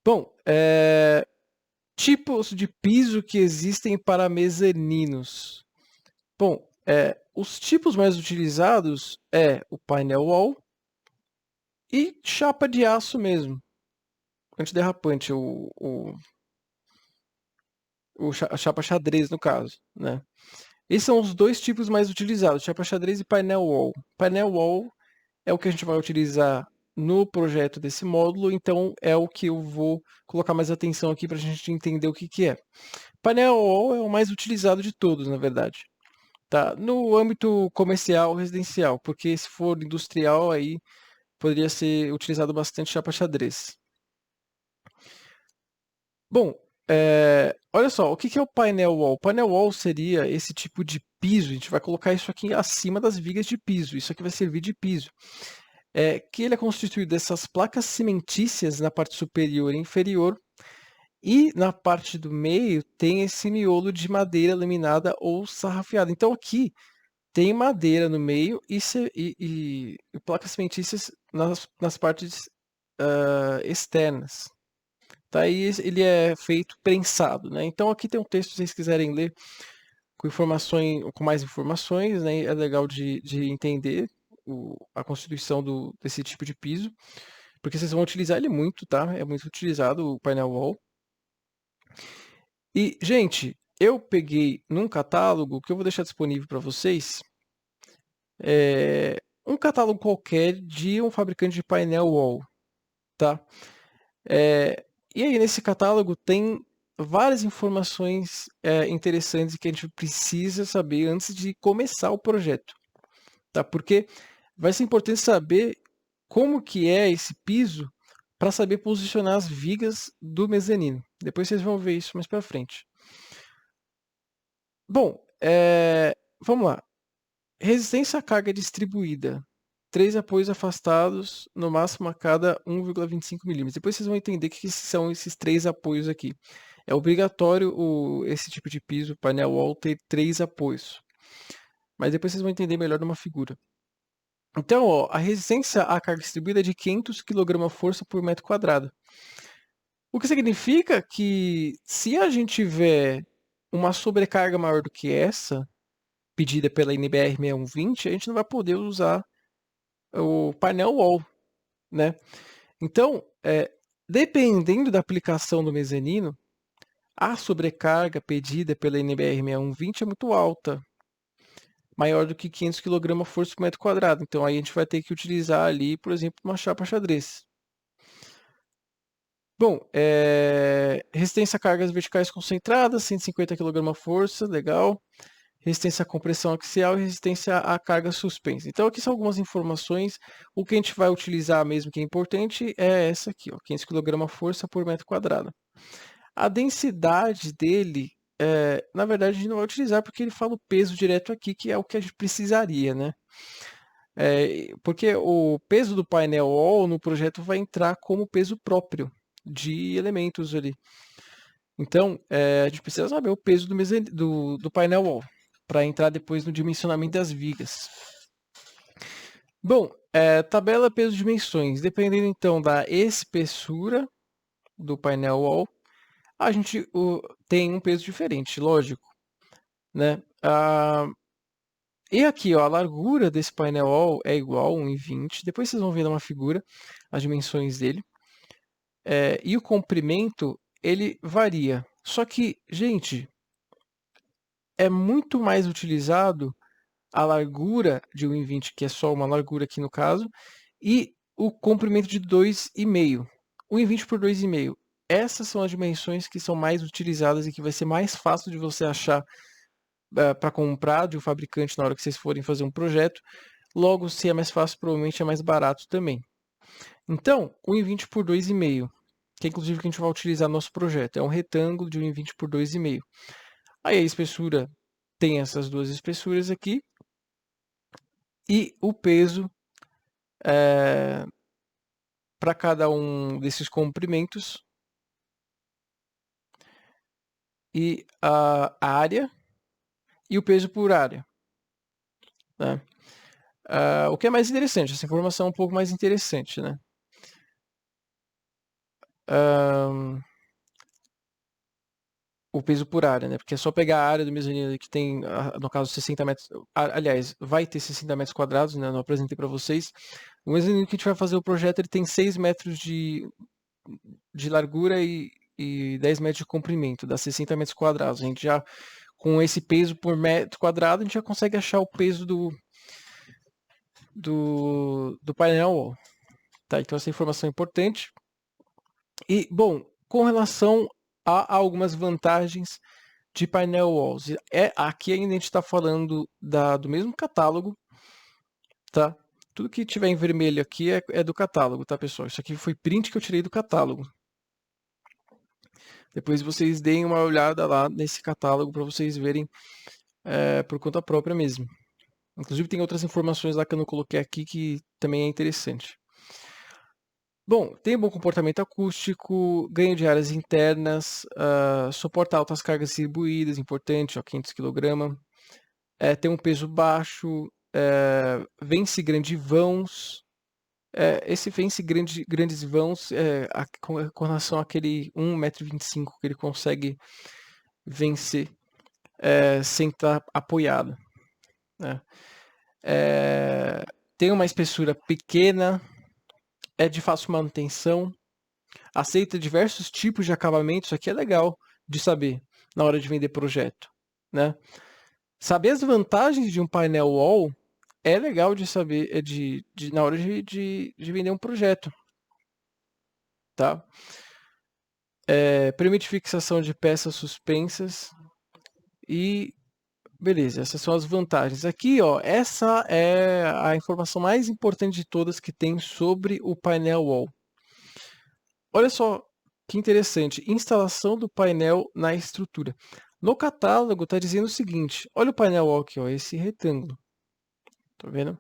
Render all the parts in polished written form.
Bom, tipos de piso que existem para mezaninos. Bom, os tipos mais utilizados é o painel wall e chapa de aço mesmo, antiderrapante, a chapa xadrez no caso, né? Esses são os dois tipos mais utilizados, chapa xadrez e painel wall. Painel wall é o que a gente vai utilizar no projeto desse módulo, então é o que eu vou colocar mais atenção aqui para a gente entender o que que é. Painel wall é o mais utilizado de todos, na verdade. Tá? No âmbito comercial, residencial, porque se for industrial, aí poderia ser utilizado bastante chapa xadrez. Bom, olha só, o que que é o painel wall? O painel wall seria esse tipo de piso, a gente vai colocar isso aqui acima das vigas de piso, isso aqui vai servir de piso. Que ele é constituído dessas placas cimentícias na parte superior e inferior, e na parte do meio tem esse miolo de madeira laminada ou sarrafiada. Então aqui tem madeira no meio e placas cimentícias nas partes externas. Tá? E ele é feito prensado, né? Então aqui tem um texto, se vocês quiserem ler com mais informações, né? É legal de entender a constituição desse tipo de piso, porque vocês vão utilizar ele muito, tá? É muito utilizado o painel wall. E, gente, eu peguei num catálogo que eu vou deixar disponível para vocês, um catálogo qualquer de um fabricante de painel wall, tá? E aí nesse catálogo tem várias informações interessantes que a gente precisa saber antes de começar o projeto, tá? Porque vai ser importante saber como que é esse piso para saber posicionar as vigas do mezanino. Depois vocês vão ver isso mais para frente. Bom, vamos lá. Resistência à carga distribuída. 3 apoios afastados, no máximo a cada 1,25 milímetros. Depois vocês vão entender o que são esses 3 apoios aqui. É obrigatório esse tipo de piso, painel wall, ter 3 apoios. Mas depois vocês vão entender melhor numa figura. Então, ó, a resistência à carga distribuída é de 500 kgf por metro quadrado. O que significa que se a gente tiver uma sobrecarga maior do que essa, pedida pela NBR 6120, a gente não vai poder usar o painel wall, né? Então, dependendo da aplicação do mezanino, a sobrecarga pedida pela NBR 6120 é muito alta, maior do que 500 kgf por metro quadrado. Então, aí a gente vai ter que utilizar ali, por exemplo, uma chapa xadrez. Bom, resistência a cargas verticais concentradas, 150 kgf, legal. Resistência à compressão axial e resistência à carga suspensa. Então, aqui são algumas informações. O que a gente vai utilizar mesmo que é importante é essa aqui, ó, 500 kgf por metro quadrado. A densidade dele, na verdade, a gente não vai utilizar porque ele fala o peso direto aqui, que é o que a gente precisaria, né? Porque o peso do painel wall no projeto vai entrar como peso próprio de elementos ali. Então, a gente precisa saber o peso do painel wall para entrar depois no dimensionamento das vigas. Bom, tabela peso e dimensões. Dependendo então da espessura do painel wall, a gente tem um peso diferente, lógico, né? E aqui, ó, a largura desse painel wall é igual a 1,20. Depois vocês vão ver numa figura as dimensões dele. E o comprimento, ele varia. Só que, gente, é muito mais utilizado a largura de 1,20, que é só uma largura aqui no caso, e o comprimento de 2,5. 1,20 por 2,5. Essas são as dimensões que são mais utilizadas e que vai ser mais fácil de você achar para comprar de um fabricante na hora que vocês forem fazer um projeto. Logo, se é mais fácil, provavelmente é mais barato também. Então, 1,20 por 2,5, que é inclusive o que a gente vai utilizar no nosso projeto. É um retângulo de 1,20 por 2,5. Aí a espessura tem essas duas espessuras aqui. E o peso para cada um desses comprimentos. E a área e o peso por área. Né? O que é mais interessante, essa informação é um pouco mais interessante. Né? o peso por área, né? Porque é só pegar a área do mezanino que tem, no caso, 60 metros. Aliás, vai ter 60 metros quadrados, né? Eu não apresentei para vocês. O mezanino que a gente vai fazer o projeto, ele tem 6 metros de largura e 10 metros de comprimento, dá 60 metros quadrados. A gente já, com esse peso por metro quadrado, a gente já consegue achar o peso do painel wall. Tá, então essa informação é importante. E, bom, com relação a algumas vantagens de painel walls. Aqui ainda a gente está falando do mesmo catálogo, tá? Tudo que tiver em vermelho aqui é do catálogo, tá, pessoal? Isso aqui foi print que eu tirei do catálogo. Depois vocês deem uma olhada lá nesse catálogo para vocês verem por conta própria mesmo. Inclusive tem outras informações lá que eu não coloquei aqui que também é interessante. Bom, tem bom comportamento acústico, ganho de áreas internas, suporta altas cargas distribuídas, importante, ó, 500 kg. Tem um peso baixo, vence grandes vãos. Esse vence grandes vãos com relação àquele 1,25 m que ele consegue vencer sem estar apoiado. Né? Tem uma espessura pequena, é de fácil manutenção, aceita diversos tipos de acabamento. Isso aqui é legal de saber na hora de vender projeto. Né? Saber as vantagens de um painel wall é legal de saber na hora de vender um projeto. Tá? Permite fixação de peças suspensas e beleza, essas são as vantagens. Aqui, ó, essa é a informação mais importante de todas que tem sobre o painel wall. Olha só que interessante, instalação do painel na estrutura. No catálogo está dizendo o seguinte, olha o painel wall aqui, ó, esse retângulo. Tá vendo?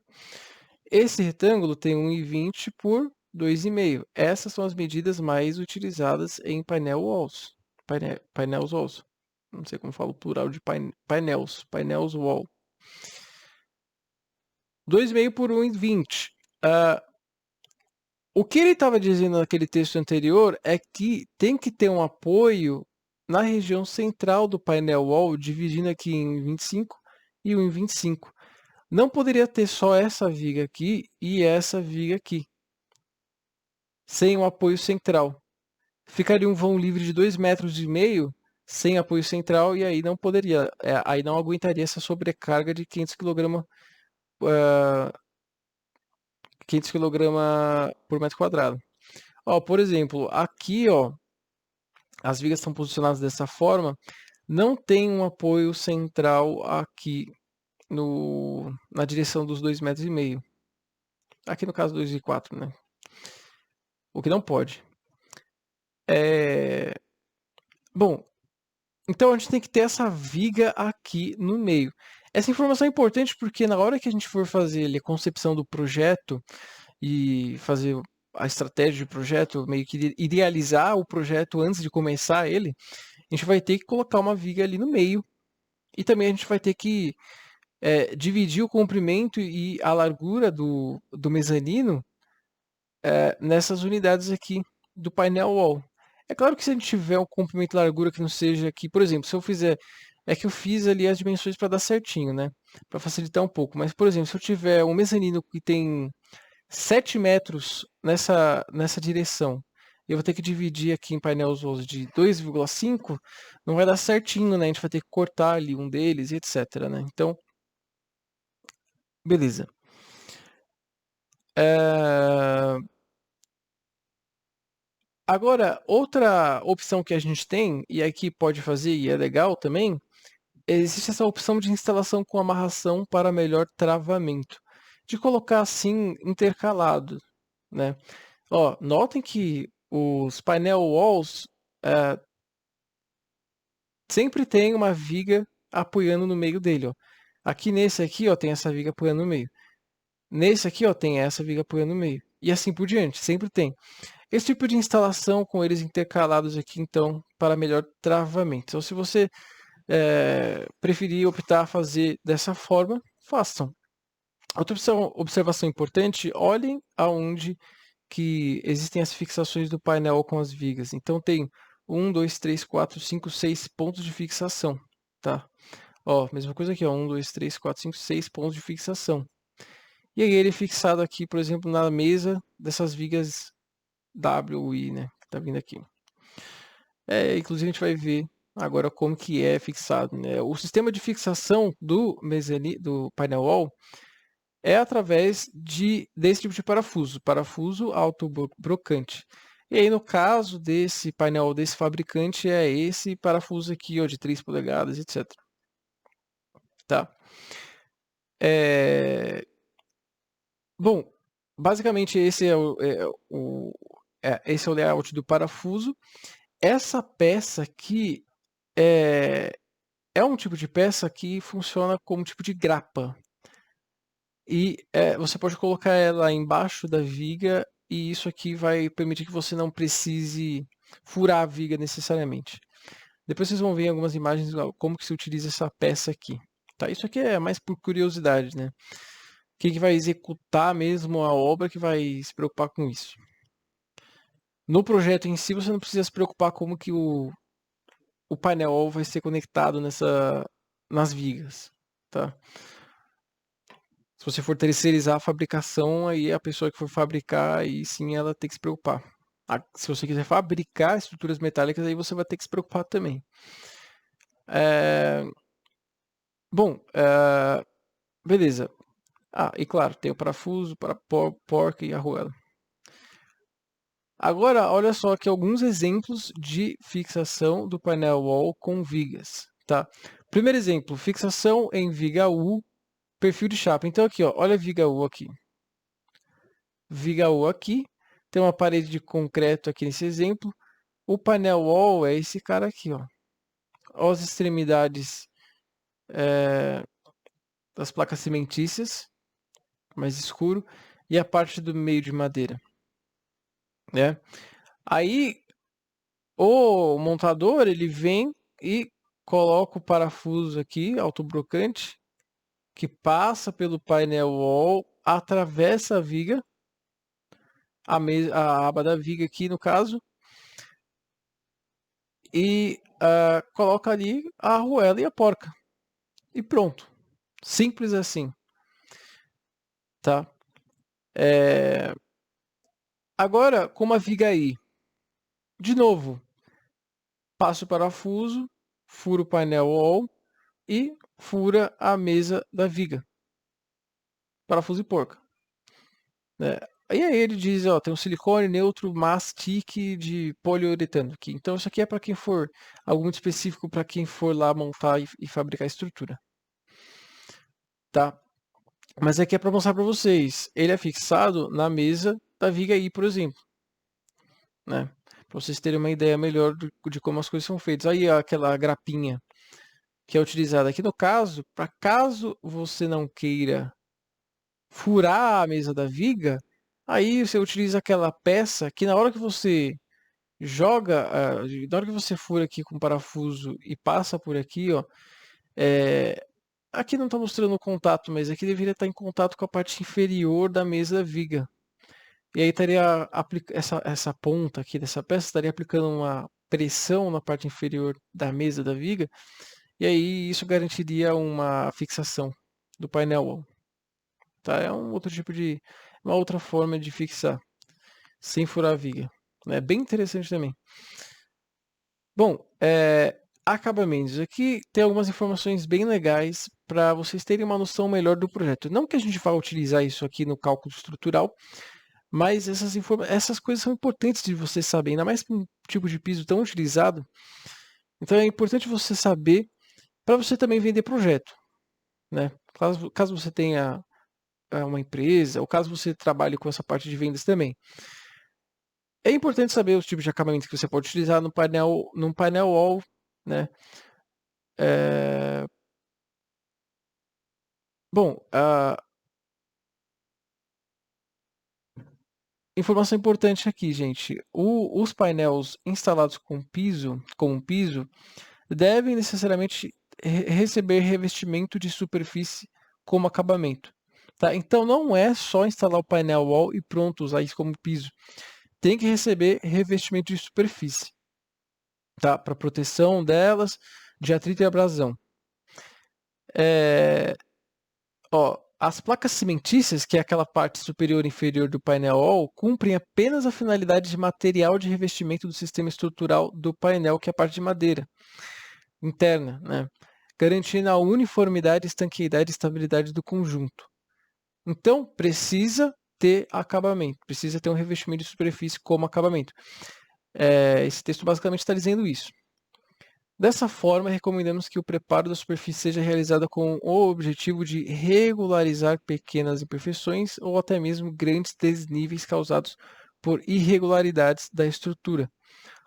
Esse retângulo tem 1,20 por 2,5. Essas são as medidas mais utilizadas em painel walls. Painels walls. Não sei como falo o plural de painels wall. 2,5 por 1,20. O que ele estava dizendo naquele texto anterior é que tem que ter um apoio na região central do painel wall, dividindo aqui em 25 e 1,25. Não poderia ter só essa viga aqui e essa viga aqui, sem um apoio central. Ficaria um vão livre de 2,5 metros sem apoio central e aí não poderia, aí não aguentaria essa sobrecarga de 500 kg, 500 kg por metro quadrado. Ó, por exemplo, aqui, ó, as vigas estão posicionadas dessa forma, não tem um apoio central aqui na direção dos 2,5 metros. Aqui no caso 2,4, né? O que não pode. Bom, então a gente tem que ter essa viga aqui no meio. Essa informação é importante porque na hora que a gente for fazer a concepção do projeto e fazer a estratégia de projeto, meio que idealizar o projeto antes de começar ele, a gente vai ter que colocar uma viga ali no meio. E também a gente vai ter que dividir o comprimento e a largura do mezanino nessas unidades aqui do painel wall. É claro que se a gente tiver um comprimento e largura que não seja aqui, por exemplo, se eu fizer, é que eu fiz ali as dimensões para dar certinho, né? Para facilitar um pouco. Mas, por exemplo, se eu tiver um mezanino que tem 7 metros nessa direção, eu vou ter que dividir aqui em painéis de 2,5, não vai dar certinho, né? A gente vai ter que cortar ali um deles e etc, né? Então, beleza. Agora, outra opção que a gente tem, e aqui pode fazer e é legal também, existe essa opção de instalação com amarração para melhor travamento. De colocar assim intercalado, né? Ó, notem que os painel walls sempre tem uma viga apoiando no meio dele, ó. Aqui nesse aqui, ó, tem essa viga apoiando no meio. Nesse aqui, ó, tem essa viga apoiando no meio. E assim por diante, sempre tem. Esse tipo de instalação com eles intercalados aqui, então, para melhor travamento. Então, se você preferir optar a fazer dessa forma, façam. Outra observação importante, olhem aonde que existem as fixações do painel com as vigas. Então tem 1, 2, 3, 4, 5, 6 pontos de fixação, tá? Ó, mesma coisa aqui, ó, 1, 2, 3, 4, 5, 6 pontos de fixação. E aí ele é fixado aqui, por exemplo, na mesa dessas vigas W, I, né? Que tá vindo aqui. Inclusive a gente vai ver agora como que é fixado, né? O sistema de fixação do painel wall é através desse tipo de parafuso autobrocante. E aí no caso desse painel desse fabricante é esse parafuso aqui, ó, de 3 polegadas, etc. Tá? Bom, basicamente esse esse é o layout do parafuso. Essa peça aqui é um tipo de peça que funciona como tipo de grapa. E você pode colocar ela embaixo da viga e isso aqui vai permitir que você não precise furar a viga necessariamente. Depois vocês vão ver em algumas imagens como que se utiliza essa peça aqui. Tá? Isso aqui é mais por curiosidade, né? Quem que vai executar mesmo a obra que vai se preocupar com isso. No projeto em si, você não precisa se preocupar como que o painel vai ser conectado nas vigas, tá? Se você for terceirizar a fabricação, aí a pessoa que for fabricar, aí sim ela tem que se preocupar. Se você quiser fabricar estruturas metálicas, aí você vai ter que se preocupar também. Bom, beleza. E claro, tem o parafuso para porca e arruela. Agora, olha só aqui alguns exemplos de fixação do painel wall com vigas, tá? Primeiro exemplo, fixação em viga U, perfil de chapa. Então aqui, ó, olha a viga U aqui. Viga U aqui, tem uma parede de concreto aqui nesse exemplo. O painel wall é esse cara aqui, ó. Olha as extremidades das placas cimentícias, mais escuro, e a parte do meio de madeira, né? Aí o montador ele vem e coloca o parafuso aqui, autobrocante, que passa pelo painel wall, atravessa a viga, a aba da viga aqui no caso, e coloca ali a arruela e a porca. E pronto. Simples assim. Tá? Agora, com uma viga aí, de novo, passa o parafuso, fura o painel wall e fura a mesa da viga. Parafuso e porca. Né? E aí ele diz, ó, tem um silicone neutro mastic de poliuretano aqui. Então isso aqui é para quem for, algo muito específico para quem for lá montar e fabricar a estrutura. Tá? Mas aqui é para mostrar para vocês. Ele é fixado na mesa da viga aí, por exemplo. Né? Para vocês terem uma ideia melhor de como as coisas são feitas. Aí aquela grapinha que é utilizada aqui no caso, para caso você não queira furar a mesa da viga, aí você utiliza aquela peça que na hora que você joga, na hora que você fura aqui com parafuso e passa por aqui, ó, aqui não está mostrando o contato, mas aqui deveria estar em contato com a parte inferior da mesa da viga. E aí estaria essa ponta aqui dessa peça estaria aplicando uma pressão na parte inferior da mesa da viga, e aí isso garantiria uma fixação do painel wall. Tá? É uma outra forma de fixar, sem furar a viga. É bem interessante também. Bom, acabamentos. Aqui tem algumas informações bem legais para vocês terem uma noção melhor do projeto. Não que a gente vá utilizar isso aqui no cálculo estrutural, mas essas coisas são importantes de você saber, ainda mais para um tipo de piso tão utilizado. Então é importante você saber para você também vender projeto. Né? Caso você tenha uma empresa, ou caso você trabalhe com essa parte de vendas também. É importante saber os tipos de acabamento que você pode utilizar num painel wall, né? Bom, informação importante aqui, gente. Os painéis instalados com um piso, devem necessariamente receber revestimento de superfície como acabamento. Tá? Então não é só instalar o painel wall e pronto, usar isso como piso. Tem que receber revestimento de superfície, tá? Para proteção delas de atrito e abrasão. As placas cimentícias, que é aquela parte superior e inferior do painel wall, cumprem apenas a finalidade de material de revestimento do sistema estrutural do painel, que é a parte de madeira interna, né? Garantindo a uniformidade, estanqueidade e estabilidade do conjunto. Então, precisa ter acabamento, precisa ter um revestimento de superfície como acabamento. Esse texto basicamente está dizendo isso. Dessa forma, recomendamos que o preparo da superfície seja realizado com o objetivo de regularizar pequenas imperfeições ou até mesmo grandes desníveis causados por irregularidades da estrutura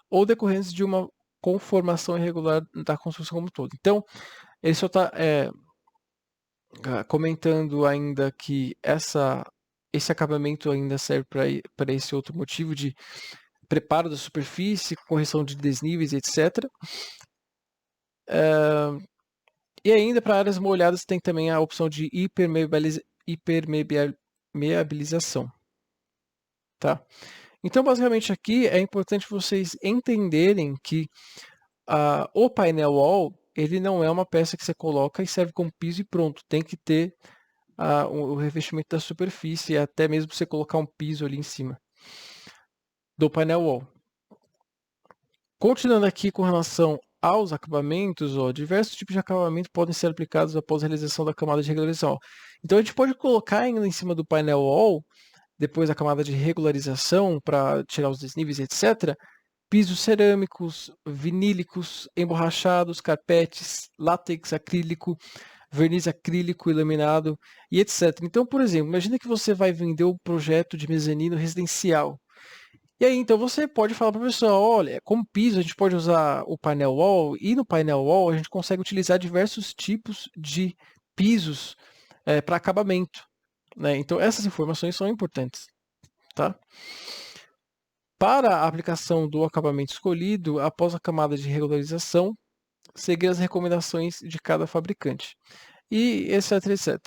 ou decorrentes de uma conformação irregular da construção como um todo. Então, ele só está comentando ainda que esse acabamento ainda serve para esse outro motivo de preparo da superfície, correção de desníveis, etc. E ainda para áreas molhadas tem também a opção de hipermeabilização. Tá? Então, basicamente aqui é importante vocês entenderem que o painel wall ele não é uma peça que você coloca e serve como piso e pronto. Tem que ter o revestimento da superfície, até mesmo você colocar um piso ali em cima do painel wall. Continuando aqui com relação aos acabamentos, diversos tipos de acabamento podem ser aplicados após a realização da camada de regularização. Então a gente pode colocar ainda em cima do painel wall, depois da camada de regularização, para tirar os desníveis, etc., pisos cerâmicos, vinílicos, emborrachados, carpetes, látex acrílico, verniz acrílico e laminado, e etc. Então, por exemplo, imagina que você vai vender um projeto de mezanino residencial. E aí, então, você pode falar para a pessoa, olha, como piso a gente pode usar o painel wall, e no painel wall a gente consegue utilizar diversos tipos de pisos para acabamento. Né? Então, essas informações são importantes. Tá? Para a aplicação do acabamento escolhido, após a camada de regularização, seguir as recomendações de cada fabricante. E etc, etc.